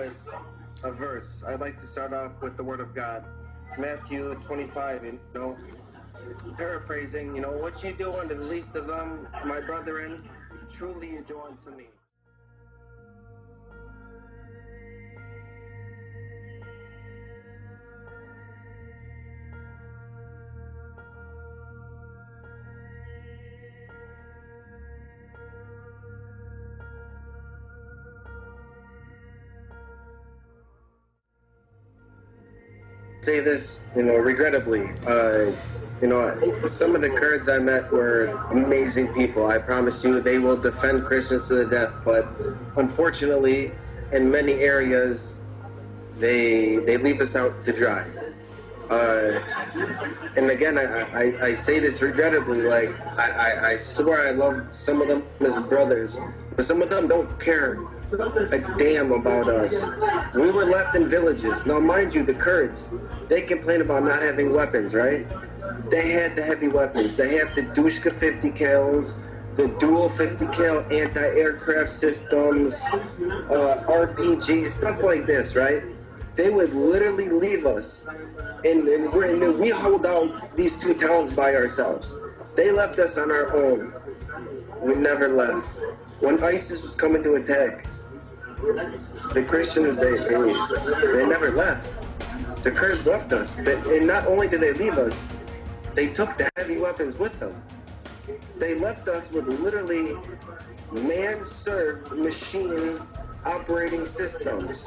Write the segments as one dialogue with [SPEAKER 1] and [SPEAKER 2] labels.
[SPEAKER 1] with a verse. I'd like to start off with the Word of God. Matthew 25, paraphrasing, what you do unto the least of them, my brethren, truly you do unto me. Say this, regrettably. Some of the Kurds I met were amazing people. I promise you, they will defend Christians to the death. But unfortunately, in many areas, they leave us out to dry. And again, I say this regrettably. Like I swear I love some of them as brothers, but some of them don't care a damn about us. We were left in villages. Now, mind you, the Kurds, they complain about not having weapons, right? They had the heavy weapons. They have the Dushka 50 cals, the dual 50 cal anti-aircraft systems, RPGs, stuff like this, right? They would literally leave us, and we hold out these two towns by ourselves. They left us on our own. We never left. When ISIS was coming to attack, the Christians, they never left. The Kurds left us. And not only did they leave us, they took the heavy weapons with them. They left us with literally man-served machine operating systems,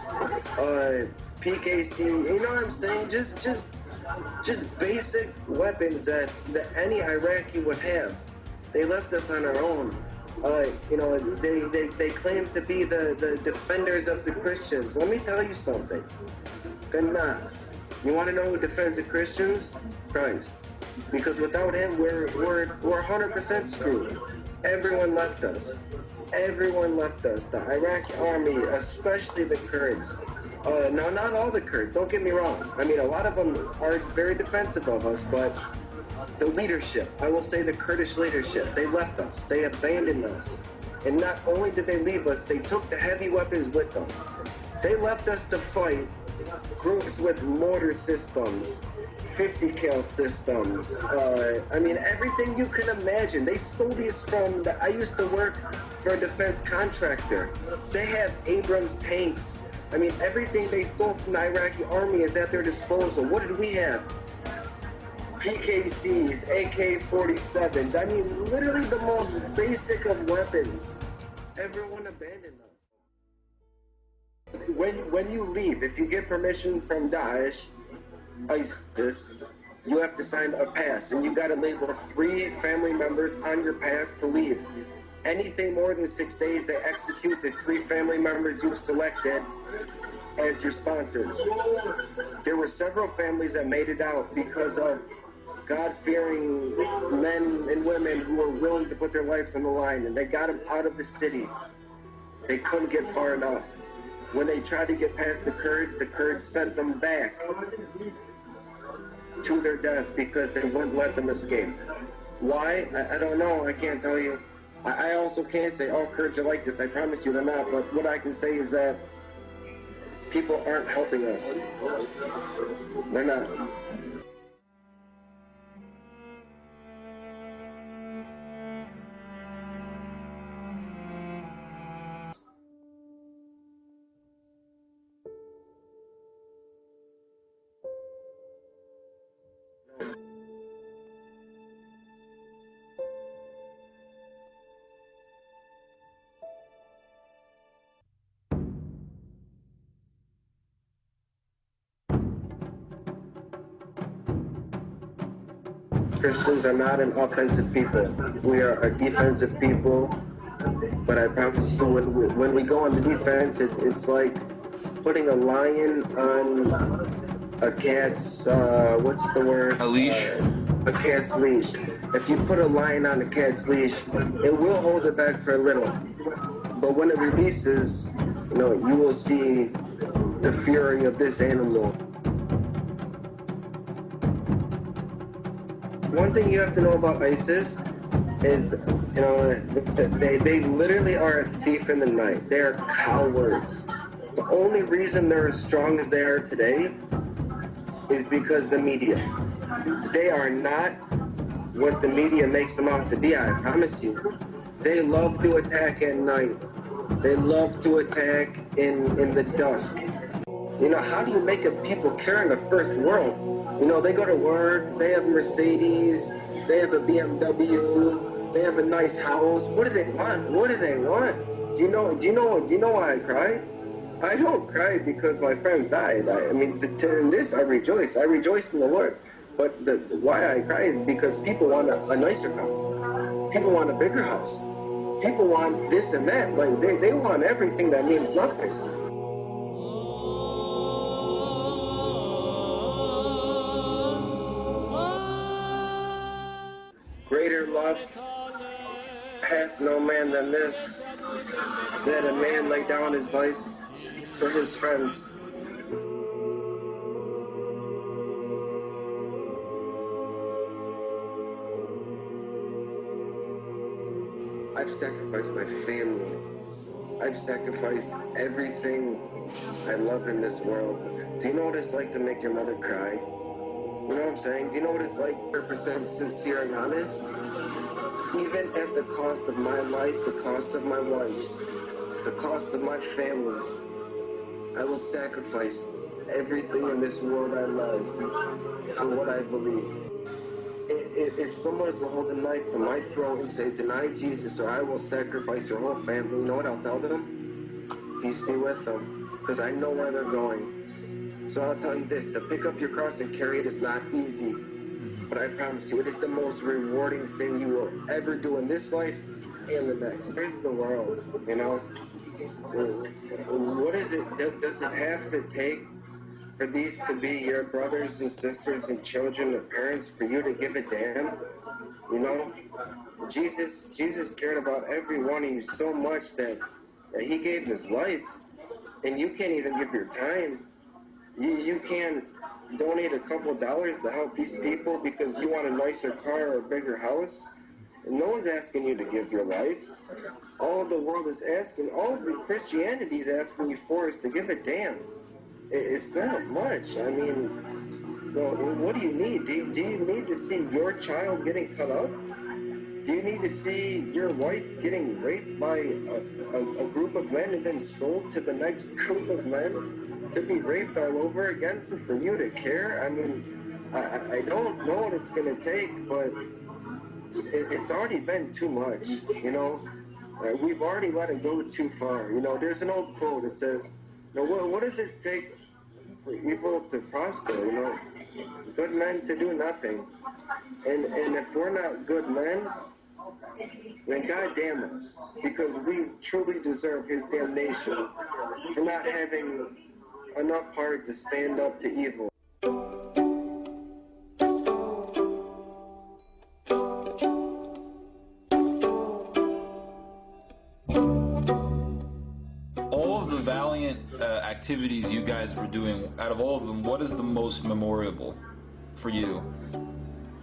[SPEAKER 1] PKC, you know what I'm saying? Just basic weapons that any Iraqi would have. They left us on our own. They claim to be the defenders of the Christians. Let me tell you something. They're not. You want to know who defends the Christians? Christ. Because without him, we're 100% screwed. Everyone left us. Everyone left us. The Iraqi army, especially the Kurds. Now, not all the Kurds, don't get me wrong. I mean, a lot of them are very defensive of us, but the leadership, I will say the Kurdish leadership, they left us. They abandoned us. And not only did they leave us, they took the heavy weapons with them. They left us to fight groups with mortar systems, 50 cal systems, everything you can imagine. They stole these from I used to work for a defense contractor. They have Abrams tanks. I mean, everything they stole from the Iraqi army is at their disposal. What did we have? PKCs, AK-47s. I mean, literally the most basic of weapons. Everyone abandoned us. When you leave, if you get permission from Daesh, ISIS, you have to sign a pass, and you got to label 3 family members on your pass to leave. Anything more than 6 days, they execute the 3 family members you've selected as your sponsors. There were several families that made it out because of God-fearing men and women who were willing to put their lives on the line, and they got them out of the city. They couldn't get far enough. When they tried to get past the Kurds sent them back to their death because they wouldn't let them escape. Why? I don't know. I can't tell you. I also can't say all Kurds are like this. I promise you they're not. But what I can say is that people aren't helping us. They're not. Christians are not an offensive people. We are a defensive people. But I promise you, when we go on the defense, it's like putting a lion on a cat's, what's the word?
[SPEAKER 2] A leash?
[SPEAKER 1] A cat's leash. If you put a lion on a cat's leash, it will hold it back for a little. But when it releases, you will see the fury of this animal. One thing you have to know about ISIS is, they literally are a thief in the night. They are cowards. The The only reason they're as strong as they are today is because the media. They are not what the media makes them out to be, I promise you. They love to attack at night. They love to attack in the dusk. You know, how do you make it people care in the first world? You know, they go to work, they have Mercedes, they have a BMW, they have a nice house. What do they want? What do they want? Do you know why I cry? I don't cry because my friends died. I mean, in this I rejoice. I rejoice in the Lord. But why I cry is because people want a nicer car. People want a bigger house. People want this and that. Like, they want everything that means nothing. Greater love hath no man than this, that a man lay down his life for his friends. I've sacrificed my family. I've sacrificed everything I love in this world. Do you know what it's like to make your mother cry? You know what I'm saying? Do you know what it's like 100% sincere and honest? Even at the cost of my life, the cost of my wife's, the cost of my family's, I will sacrifice everything in this world I love for what I believe. If someone is to hold a knife to my throat and say, deny Jesus or I will sacrifice your whole family, you know what I'll tell them? Peace be with them, because I know where they're going. So I'll tell you this, to pick up your cross and carry it is not easy. But I promise you, it is the most rewarding thing you will ever do in this life and the next. There's the world, you know? What is it, does it have to take for these to be your brothers and sisters and children and parents for you to give a damn? You know? Jesus cared about every one of you so much that he gave his life. And you can't even give your time. You can't donate a couple of dollars to help these people because you want a nicer car or a bigger house. And no one's asking you to give your life. All the world is asking, all the Christianity is asking you for is to give a damn. It's not much. I mean, well, what do you need? Do you need to see your child getting cut up? Do you need to see your wife getting raped by a group of men and then sold to the next group of men to be raped all over again for you to care? I mean, I don't know what it's going to take, but it's already been too much, you know? We've already let it go too far. You know, there's an old quote that says, you know, what does it take for evil to prosper, you know? Good men to do nothing. And if we're not good men, then God damn us, because we truly deserve his damnation for not having enough heart to stand up to evil.
[SPEAKER 2] All of the valiant activities you guys were doing, out of all of them, what is the most memorable for you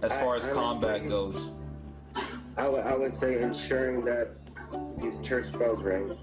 [SPEAKER 2] as far as combat goes?
[SPEAKER 1] I would say ensuring that these church bells ring.